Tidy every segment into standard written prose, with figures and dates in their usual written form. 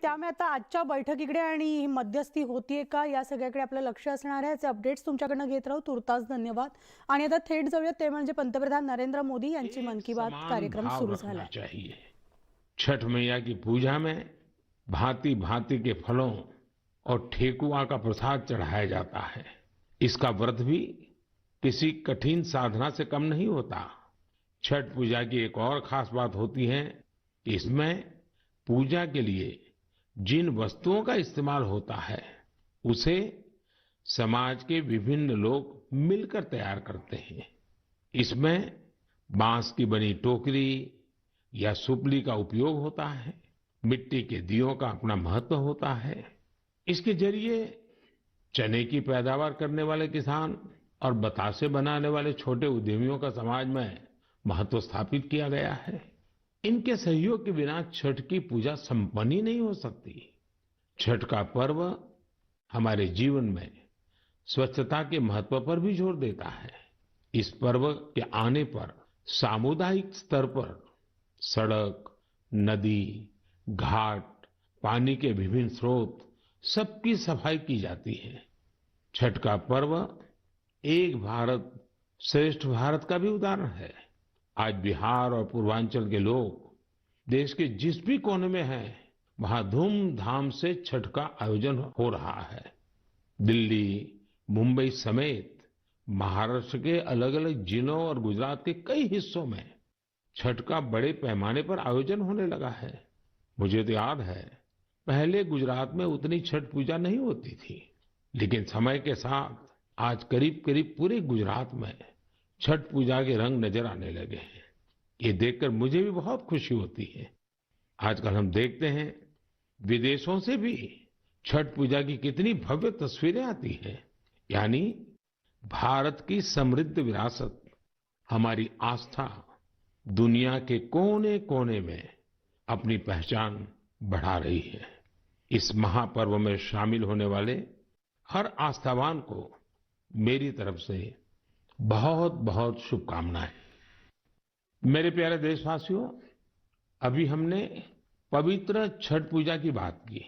त्यामुळे आता आजच्या बैठकीकडे आणि ही मध्यस्थी होतीये का या सगळ्याकडे आपलं लक्ष असणार आहे। याचे अपडेट्स तुमच्याकडनं घेत राहू। तुर्तास धन्यवाद। आणि आता थेट जाऊयात ते म्हणजे पंतप्रधान नरेंद्र मोदी यांची मन एक की बात समान कार्यक्रम भाव सुरू रखना झालाय। चाहिए। छठ मैया की पूजा में भांति भांति के फलों और ठेकुआ का प्रसाद चढ़ाया जाता है। इसका व्रत भी किसी कठिन साधना से कम नहीं होता। छठ पूजा की एक और खास बात होती है कि इसमें पूजा के लिए जिन वस्तुओं का इस्तेमाल होता है उसे समाज के विभिन्न लोग मिलकर तैयार करते हैं। इसमें बांस की बनी टोकरी या सुपली का उपयोग होता है। मिट्टी के दियों का अपना महत्व होता है। इसके जरिए चने की पैदावार करने वाले किसान और बतासे बनाने वाले छोटे उद्यमियों का समाज में महत्व स्थापित किया गया है। इनके सहयोग के बिना छठ की पूजा संपन्न ही नहीं हो सकती। छठ का पर्व हमारे जीवन में स्वच्छता के महत्व पर भी जोर देता है। इस पर्व के आने पर सामुदायिक स्तर पर सड़क, नदी, घाट, पानी के विभिन्न स्रोत सबकी सफाई की जाती है। छठ का पर्व एक भारत श्रेष्ठ भारत का भी उदाहरण है। आज बिहार और पूर्वांचल के लोग देश के जिस भी कोने में हैं, वहां धूमधाम से छठ का आयोजन हो रहा है। दिल्ली, मुंबई समेत महाराष्ट्र के अलग अलग जिलों और गुजरात के कई हिस्सों में छठ का बड़े पैमाने पर आयोजन होने लगा है। मुझे तो याद है पहले गुजरात में उतनी छठ पूजा नहीं होती थी, लेकिन समय के साथ आज करीब करीब पूरे गुजरात में छठ पूजा के रंग नजर आने लगे हैं। ये देखकर मुझे भी बहुत खुशी होती है। आजकल हम देखते हैं विदेशों से भी छठ पूजा की कितनी भव्य तस्वीरें आती हैं। यानी भारत की समृद्ध विरासत, हमारी आस्था दुनिया के कोने कोने में अपनी पहचान बढ़ा रही है। इस महापर्व में शामिल होने वाले हर आस्थावान को मेरी तरफ से बहुत बहुत शुभकामनाएं। मेरे प्यारे देशवासियों, अभी हमने पवित्र छठ पूजा की बात की,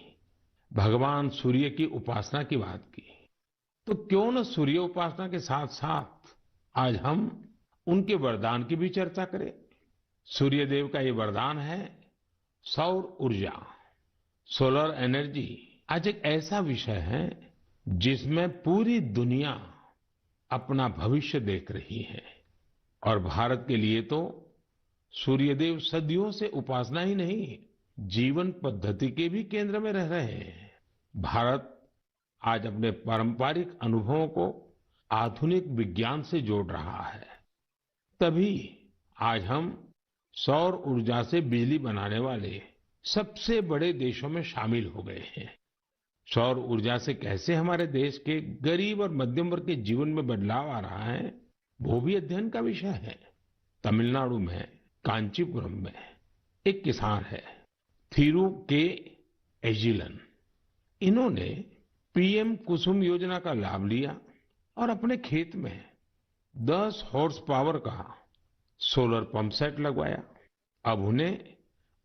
भगवान सूर्य की उपासना की बात की। तो क्यों न सूर्य उपासना के साथ साथ आज हम उनके वरदान की भी चर्चा करें। सूर्य देव का ये वरदान है सौर ऊर्जा, सोलर एनर्जी। आज एक ऐसा विषय है जिसमें पूरी दुनिया अपना भविष्य देख रही है। और भारत के लिए तो सूर्यदेव सदियों से उपासना ही नहीं, जीवन पद्धति के भी केंद्र में रह रहे हैं। भारत आज अपने पारंपरिक अनुभवों को आधुनिक विज्ञान से जोड़ रहा है। तभी आज हम सौर ऊर्जा से बिजली बनाने वाले सबसे बड़े देशों में शामिल हो गए हैं। सौर ऊर्जा से कैसे हमारे देश के गरीब और मध्यम वर्ग के जीवन में बदलाव आ रहा है, वो भी अध्ययन का विषय है। तमिलनाडु में कांचीपुरम में एक किसान है, थिरु के एजिलन। इन्होंने पीएम कुसुम योजना का लाभ लिया और अपने खेत में 10 हॉर्स पावर का सोलर पंप सेट लगवाया। अब उन्हें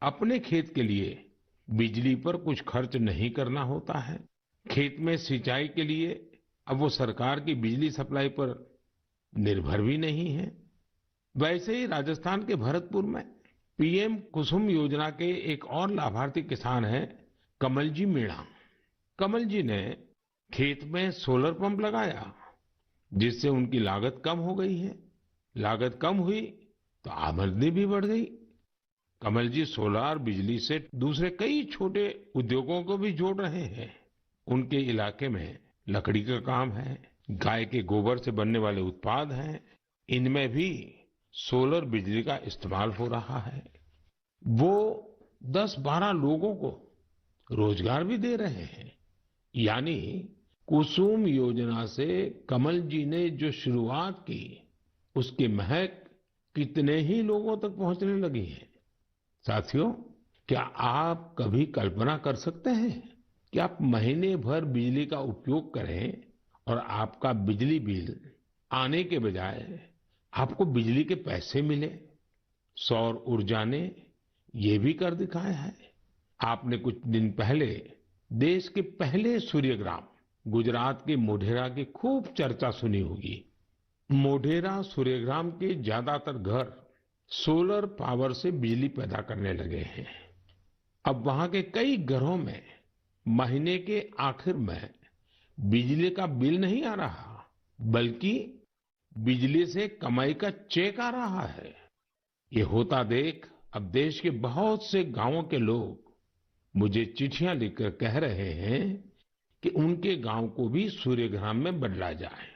अपने खेत के लिए बिजली पर कुछ खर्च नहीं करना होता है। खेत में सिंचाई के लिए अब वो सरकार की बिजली सप्लाई पर निर्भर भी नहीं है। वैसे ही राजस्थान के भरतपुर में पीएम कुसुम योजना के एक और लाभार्थी किसान हैं कमल जी मीणा। कमल जी ने खेत में सोलर पंप लगाया, जिससे उनकी लागत कम हो गई है। लागत कम हुई तो आमदनी भी बढ़ गई। कमल जी सोलार बिजली से दूसरे कई छोटे उद्योगों को भी जोड़ रहे हैं। उनके इलाके में लकड़ी का काम है, गाय के गोबर से बनने वाले उत्पाद हैं, इनमें भी सोलर बिजली का इस्तेमाल हो रहा है। वो 10-12 लोगों को रोजगार भी दे रहे हैं। यानी कुसुम योजना से कमल जी ने जो शुरुआत की, उसकी महक कितने ही लोगों तक पहुंचने लगी है। साथियों, क्या आप कभी कल्पना कर सकते हैं कि आप महीने भर बिजली का उपयोग करें और आपका बिजली बिल आने के बजाय आपको बिजली के पैसे मिले? सौर ऊर्जा ने ये भी कर दिखाया है। आपने कुछ दिन पहले देश के पहले सूर्यग्राम गुजरात के मोढेरा की खूब चर्चा सुनी होगी। मोढेरा सूर्यग्राम के ज्यादातर घर सोलर पावर से बिजली पैदा करने लगे हैं। अब वहां के कई घरों में महीने के आखिर में बिजली का बिल नहीं आ रहा, बल्कि बिजली से कमाई का चेक आ रहा है। ये होता देख अब देश के बहुत से गांवों के लोग मुझे चिट्ठियां लिखकर कह रहे हैं कि उनके गांव को भी सूर्यग्राम में बदला जाए।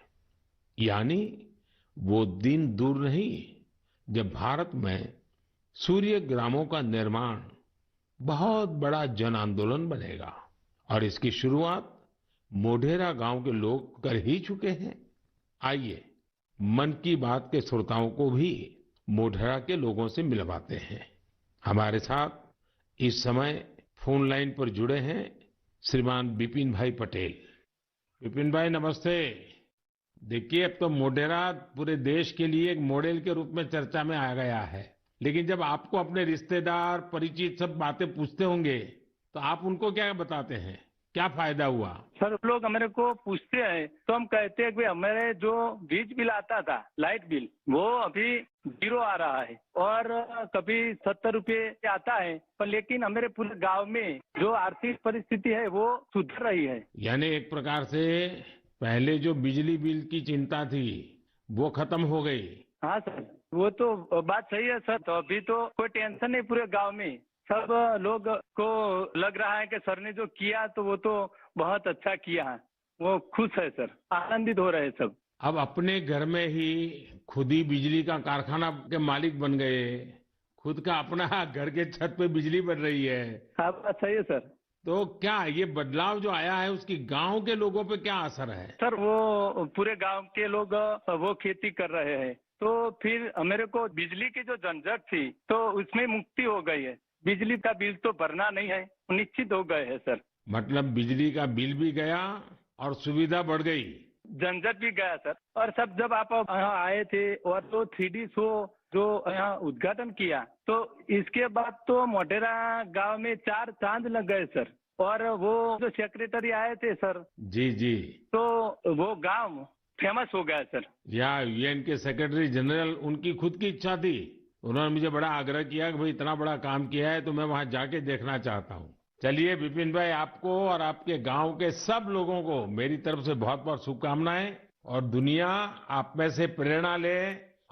यानी वो दिन दूर नहीं जब भारत में सूर्यग्रामों का निर्माण बहुत बड़ा जन आंदोलन बनेगा। और इसकी शुरुआत मोढेरा गांव के लोग कर ही चुके हैं। आइए मन की बात के श्रोताओं को भी मोढेरा के लोगों से मिलवाते हैं। हमारे साथ इस समय फोन लाइन पर जुड़े हैं श्रीमान बिपिन भाई पटेल। बिपिन भाई नमस्ते। देखिए, अब तो मोढेरा पूरे देश के लिए एक मॉडल के रूप में चर्चा में आ गया है, लेकिन जब आपको अपने रिश्तेदार परिचित सब बातें पूछते होंगे तो आप उनको क्या बताते हैं, क्या फायदा हुआ? सर लोग हमारे को पूछते हैं तो हम कहते हैं कि हमारे जो बिजली बिल आता था, लाइट बिल, वो अभी 0 आ रहा है और कभी 70 रुपये आता है, पर लेकिन हमारे पूरे गांव में जो आर्थिक परिस्थिति है वो सुधर रही है। यानी एक प्रकार से पहले जो बिजली बिल की चिंता थी वो खत्म हो गई। हाँ सर, वो तो बात सही है सर। तो अभी तो कोई टेंशन नहीं पूरे गांव में। सब लोग को लग रहा है कि सर ने जो किया तो वो तो बहुत अच्छा किया है। वो खुश है सर, आनंदित हो रहे हैं सब। अब अपने घर में ही खुद ही बिजली का कारखाना के मालिक बन गए, खुद का अपना घर के छत पे बिजली बन रही है। हाँ बात सही है सर। तो क्या ये बदलाव जो आया है उसकी गांव के लोगों पे क्या असर है? सर वो पूरे गांव के लोग वो खेती कर रहे हैं, तो फिर मेरे को बिजली की जो झंझट थी तो उसमें मुक्ति हो गई है। बिजली का बिल तो भरना नहीं है, निश्चित हो गए है सर। मतलब बिजली का बिल भी गया और सुविधा बढ़ गई, झंझट भी गया सर। और सब जब आप यहाँ आए थे और तो 3D शो जो यहाँ उद्घाटन किया, तो इसके बाद तो मोढेरा गांव में 4 चांद लग गए सर। और वो जो सेक्रेटरी आए थे सर, जी जी, तो वो गांव फेमस हो गया सर। या यूएन के सेक्रेटरी जनरल, उनकी खुद की इच्छा थी, उन्होंने मुझे बड़ा आग्रह किया कि भाई इतना बड़ा काम किया है तो मैं वहां जाके देखना चाहता हूँ। चलिए बिपिन भाई, आपको और आपके गांव के सब लोगों को मेरी तरफ से बहुत बहुत शुभकामनाएं। और दुनिया आप में से प्रेरणा ले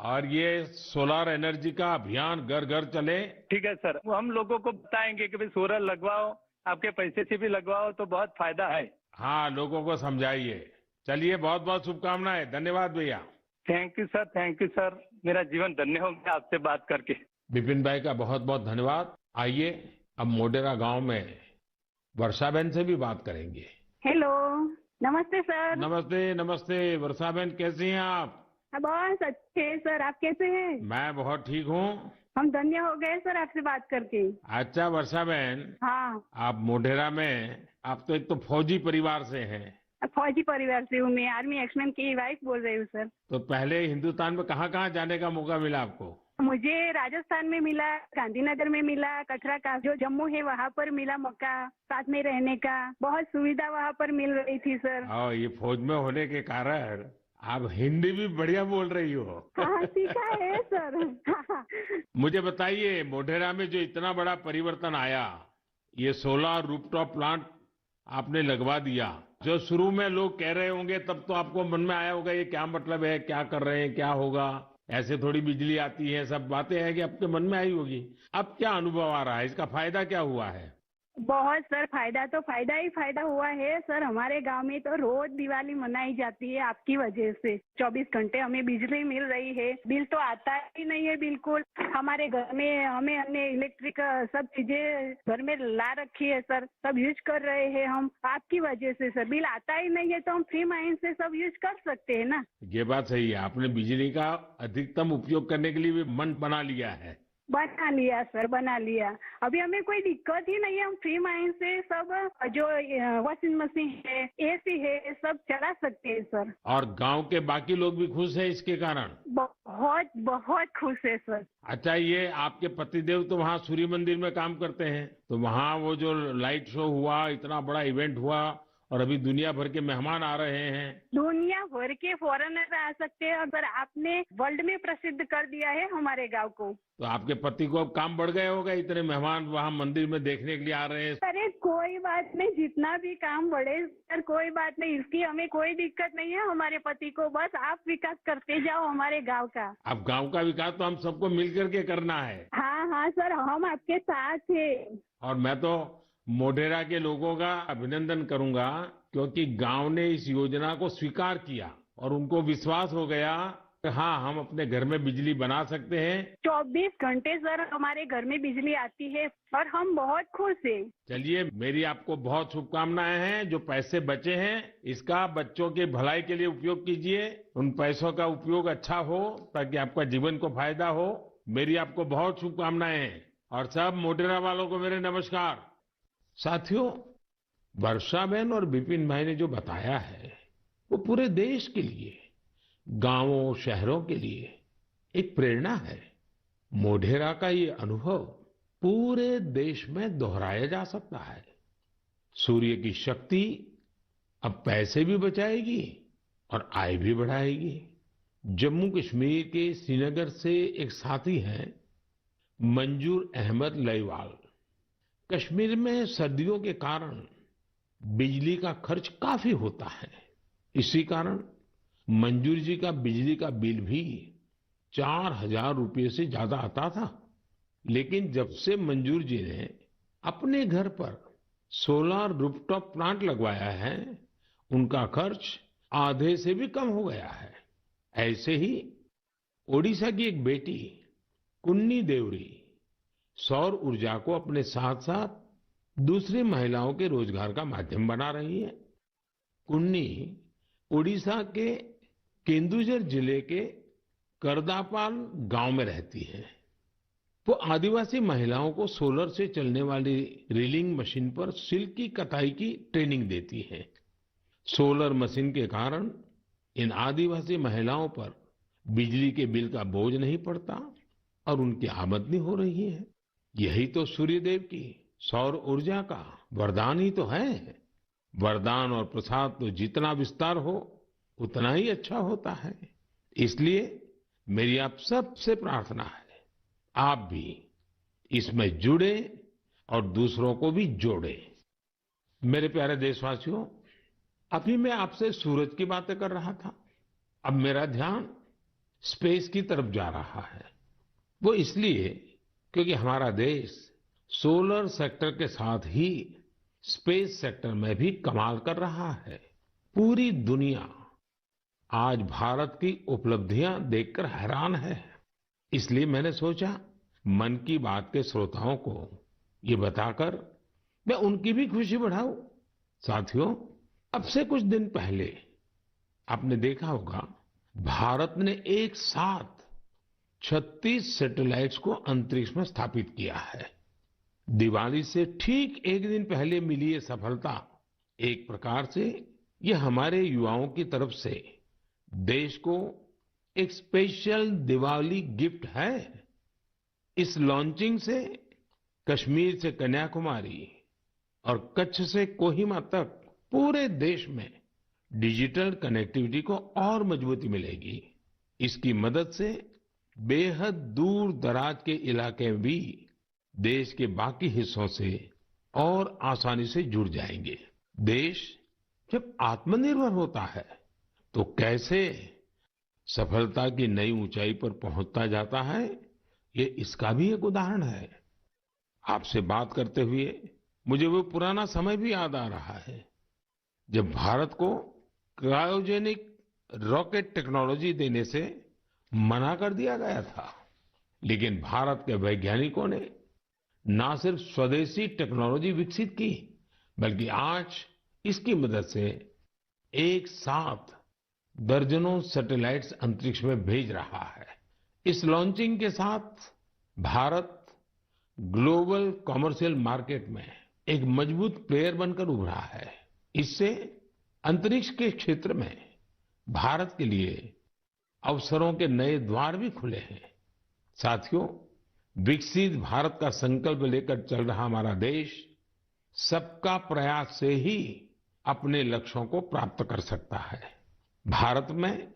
और ये सोलर एनर्जी का अभियान घर घर चले। ठीक है सर, वो हम लोगों को बताएंगे कि भाई सोलर लगवाओ, आपके पैसे से भी लगवाओ तो बहुत फायदा है। हाँ, लोगों को समझाइए। चलिए, बहुत बहुत शुभकामनाएं। धन्यवाद भैया। Thank you sir, thank you sir. मेरा जीवन धन्य हो गया आपसे बात करके। बिपिन भाई का बहुत बहुत धन्यवाद। आइए अब मोढेरा गांव में वर्षाबेन से भी बात करेंगे। हेलो, नमस्ते सर। नमस्ते नमस्ते। वर्षाबेन कैसी हैं आप? बहुत अच्छे हैं सर, आप कैसे हैं? मैं बहुत ठीक हूँ। हम धन्य हो गए सर आपसे बात करके। अच्छा वर्षाबेन, हाँ, आप मोढेरा में, आप तो एक तो फौजी परिवार से हैं। फौजी परिवार से हूँ मैं, आर्मी एक्समैन की वाइफ बोल रही हूँ सर। तो पहले हिंदुस्तान में कहाँ कहाँ जाने का मौका मिला आपको? मुझे राजस्थान में मिला, गांधीनगर में मिला, कटरा का जो जम्मू है वहाँ पर मिला मौका, साथ में रहने का बहुत सुविधा वहाँ पर मिल रही थी सर। और ये फौज में होने के कारण आप हिंदी भी बढ़िया बोल रही हो। हाँ, सीखा है सर। मुझे बताइए, मोढेरा में जो इतना बड़ा परिवर्तन आया, ये सोलर रूफटॉप प्लांट आपने लगवा दिया, जो शुरू में लोग कह रहे होंगे तब तो आपको मन में आया होगा ये क्या मतलब है, क्या कर रहे हैं, क्या होगा, ऐसे थोड़ी बिजली आती है, सब बातें हैं कि आपके मन में आई होगी। अब क्या अनुभव आ रहा है, इसका फायदा क्या हुआ है? बहुत सर, फायदा तो फायदा ही फायदा हुआ है सर। हमारे गांव में तो रोज दिवाली मनाई जाती है आपकी वजह से। 24 घंटे हमें बिजली मिल रही है, बिल तो आता ही नहीं है बिल्कुल। हमारे घर में हमने इलेक्ट्रिक सब चीजें घर में ला रखी है सर, सब यूज कर रहे हैं हम आपकी वजह से सर। बिल आता ही नहीं है तो हम फ्री माइंड से सब यूज कर सकते हैं ना। ये बात सही है, आपने बिजली का अधिकतम उपयोग करने के लिए भी मन बना लिया है। बना लिया सर, बना लिया। अभी हमें कोई दिक्कत ही नहीं है, हम फ्री माइंड से सब जो वॉशिंग मशीन है, एसी है, सब चला सकते हैं सर। और गांव के बाकी लोग भी खुश हैं इसके कारण? बहुत बहुत खुश है सर। अच्छा, ये आपके पतिदेव तो वहाँ सूर्य मंदिर में काम करते हैं, तो वहाँ वो जो लाइट शो हुआ, इतना बड़ा इवेंट हुआ, और अभी दुनिया भर के मेहमान आ रहे हैं। दुनिया भर के फॉरेनर आ सकते हैं, अगर आपने वर्ल्ड में प्रसिद्ध कर दिया है हमारे गांव को। तो आपके पति को अब काम बढ़ गए होगा, इतने मेहमान वहाँ मंदिर में देखने के लिए आ रहे हैं। अरे कोई बात नहीं, जितना भी काम बढ़े सर, कोई बात नहीं, इसकी हमें कोई दिक्कत नहीं है हमारे पति को। बस आप विकास करते जाओ हमारे गांव का। अब गांव का विकास तो हम सबको मिल करके करना है। हाँ हाँ सर, हम आपके साथ हैं। और मैं तो मोढेरा के लोगों का अभिनंदन करूंगा, क्योंकि गांव ने इस योजना को स्वीकार किया और उनको विश्वास हो गया कि हाँ, हम अपने घर में बिजली बना सकते हैं। 24 घंटे सर हमारे घर में बिजली आती है और हम बहुत खुश हैं। चलिए, मेरी आपको बहुत शुभकामनाएं हैं। जो पैसे बचे हैं, इसका बच्चों के भलाई के लिए उपयोग कीजिए। उन पैसों का उपयोग अच्छा हो ताकि आपका जीवन को फायदा हो। मेरी आपको बहुत शुभकामनाएं हैं। और सब मोढेरा वालों को मेरे नमस्कार। साथियों, वर्षाबेन और विपिन भाई ने जो बताया है, वो पूरे देश के लिए, गांवों शहरों के लिए एक प्रेरणा है। मोढेरा का ये अनुभव पूरे देश में दोहराया जा सकता है। सूर्य की शक्ति अब पैसे भी बचाएगी और आय भी बढ़ाएगी। जम्मू कश्मीर के श्रीनगर से एक साथी हैं मंजूर अहमद लईवाल। कश्मीर में सर्दियों के कारण बिजली का खर्च काफी होता है। इसी कारण मंजूर जी का बिजली का बिल भी 4,000 रुपये से ज्यादा आता था। लेकिन जब से मंजूर जी ने अपने घर पर सोलर रूफटॉप प्लांट लगवाया है, उनका खर्च आधे से भी कम हो गया है। ऐसे ही ओडिशा की एक बेटी कुन्नी देवरी सौर ऊर्जा को अपने साथ साथ दूसरी महिलाओं के रोजगार का माध्यम बना रही है। कुन्नी ओडिशा के केंदुझर जिले के करदापाल गांव में रहती है। वो आदिवासी महिलाओं को सोलर से चलने वाली रीलिंग मशीन पर सिल्क की कताई की ट्रेनिंग देती है। सोलर मशीन के कारण इन आदिवासी महिलाओं पर बिजली के बिल का बोझ नहीं पड़ता और उनकी आमदनी हो रही है। यही तो सूर्यदेव की सौर ऊर्जा का वरदान ही तो है। वरदान और प्रसाद तो जितना विस्तार हो उतना ही अच्छा होता है। इसलिए मेरी आप सबसे प्रार्थना है, आप भी इसमें जुड़े और दूसरों को भी जोड़े। मेरे प्यारे देशवासियों, अभी मैं आपसे सूरज की बातें कर रहा था। अब मेरा ध्यान स्पेस की तरफ जा रहा है। वो इसलिए क्योंकि हमारा देश सोलर सेक्टर के साथ ही स्पेस सेक्टर में भी कमाल कर रहा है। पूरी दुनिया आज भारत की उपलब्धियां देखकर हैरान है। इसलिए मैंने सोचा मन की बात के श्रोताओं को ये बताकर मैं उनकी भी खुशी बढ़ाऊं। साथियों, अब से कुछ दिन पहले आपने देखा होगा, भारत ने एक साथ 36 सैटेलाइट्स को अंतरिक्ष में स्थापित किया है। दिवाली से ठीक एक दिन पहले मिली ये सफलता एक प्रकार से ये हमारे युवाओं की तरफ से देश को एक स्पेशल दिवाली गिफ्ट है। इस लॉन्चिंग से कश्मीर से कन्याकुमारी और कच्छ से कोहिमा तक पूरे देश में डिजिटल कनेक्टिविटी को और मजबूती मिलेगी। इसकी मदद से बेहद दूर दराज के इलाके भी देश के बाकी हिस्सों से और आसानी से जुड़ जाएंगे। देश जब आत्मनिर्भर होता है तो कैसे सफलता की नई ऊंचाई पर पहुंचता जाता है, ये इसका भी एक उदाहरण है। आपसे बात करते हुए मुझे वो पुराना समय भी याद आ रहा है जब भारत को क्रायोजेनिक रॉकेट टेक्नोलॉजी देने से मना कर दिया गया था। लेकिन भारत के वैज्ञानिकों ने न सिर्फ स्वदेशी टेक्नोलॉजी विकसित की, बल्कि आज इसकी मदद से एक साथ दर्जनों सैटेलाइट्स अंतरिक्ष में भेज रहा है। इस लॉन्चिंग के साथ भारत ग्लोबल कॉमर्शियल मार्केट में एक मजबूत प्लेयर बनकर उभरा है। इससे अंतरिक्ष के क्षेत्र में भारत के लिए अवसरों के नए द्वार भी खुले हैं। साथियों, विकसित भारत का संकल्प लेकर चल रहा हमारा देश सबका प्रयास से ही अपने लक्ष्यों को प्राप्त कर सकता है। भारत में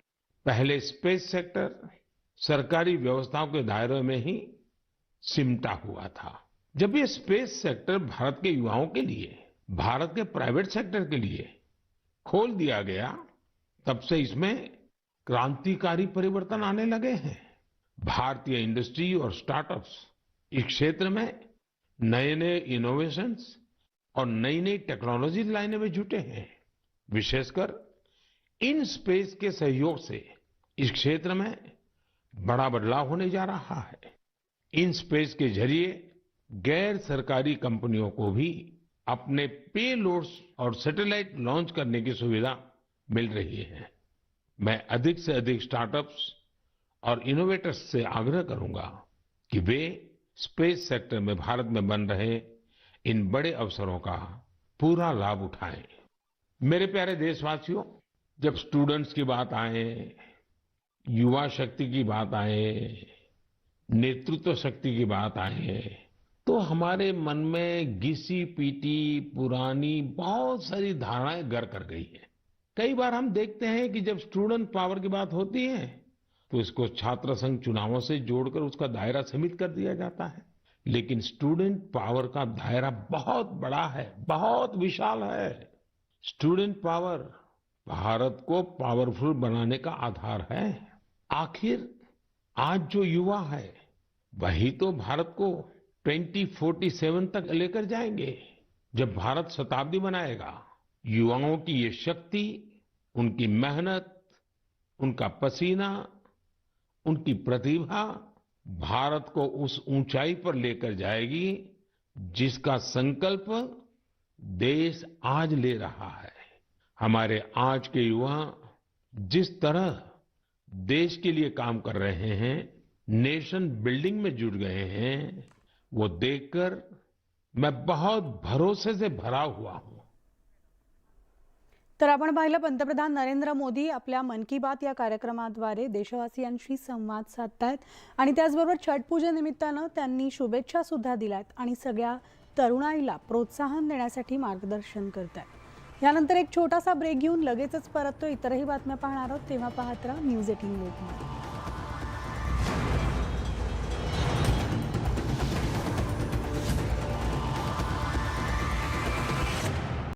पहले स्पेस सेक्टर सरकारी व्यवस्थाओं के दायरे में ही सिमटा हुआ था। जब ये स्पेस सेक्टर भारत के युवाओं के लिए, भारत के प्राइवेट सेक्टर के लिए खोल दिया गया, तब से इसमें क्रांतिकारी परिवर्तन आने लगे हैं। भारतीय इंडस्ट्री और स्टार्टअप्स इस क्षेत्र में नए नए इनोवेशंस और नई नई टेक्नोलॉजी लाने में जुटे हैं। विशेषकर इन स्पेस के सहयोग से इस क्षेत्र में बड़ा बदलाव होने जा रहा है। इन स्पेस के जरिए गैर सरकारी कंपनियों को भी अपने पेलोड्स और सैटेलाइट लॉन्च करने की सुविधा मिल रही है। मैं अधिक से अधिक स्टार्टअप्स और इनोवेटर्स से आग्रह करूंगा कि वे स्पेस सेक्टर में भारत में बन रहे इन बड़े अवसरों का पूरा लाभ उठाएं। मेरे प्यारे देशवासियों, जब स्टूडेंट्स की बात आए, युवा शक्ति की बात आए, नेतृत्व शक्ति की बात आए, तो हमारे मन में घिसी पीटी पुरानी बहुत सारी धारणाएं घर कर गई है। कई बार हम देखते हैं कि जब स्टूडेंट पावर की बात होती है तो इसको छात्र संघ चुनावों से जोड़कर उसका दायरा सीमित कर दिया जाता है। लेकिन स्टूडेंट पावर का दायरा बहुत बड़ा है, बहुत विशाल है। स्टूडेंट पावर भारत को पावरफुल बनाने का आधार है। आखिर आज जो युवा है वही तो भारत को 2047 तक लेकर जाएंगे। जब भारत शताब्दी बनाएगा, युवाओं की ये शक्ति, उनकी मेहनत, उनका पसीना, उनकी प्रतिभा भारत को उस ऊंचाई पर लेकर जाएगी जिसका संकल्प देश आज ले रहा है। हमारे आज के युवा जिस तरह देश के लिए काम कर रहे हैं, नेशन बिल्डिंग में जुट गए हैं, वो देखकर मैं बहुत भरोसे से भरा हुआ हूं। तर आपण पाहिलं पंतप्रधान नरेंद्र मोदी आपल्या मन की बात या कार्यक्रमाद्वारे देशवासियांशी संवाद साधतायत आणि त्याचबरोबर छठ पूजेनिमित्तानं त्यांनी शुभेच्छा सुद्धा दिल्यात आणि सगळ्या तरुणाईला प्रोत्साहन देण्यासाठी मार्गदर्शन करतायत। यानंतर एक छोटासा ब्रेक घेऊन लगेचच परततो। इतरही बातम्या पाहणार आहोत, तेव्हा पाहत राहा न्यूज 18 लोकमत।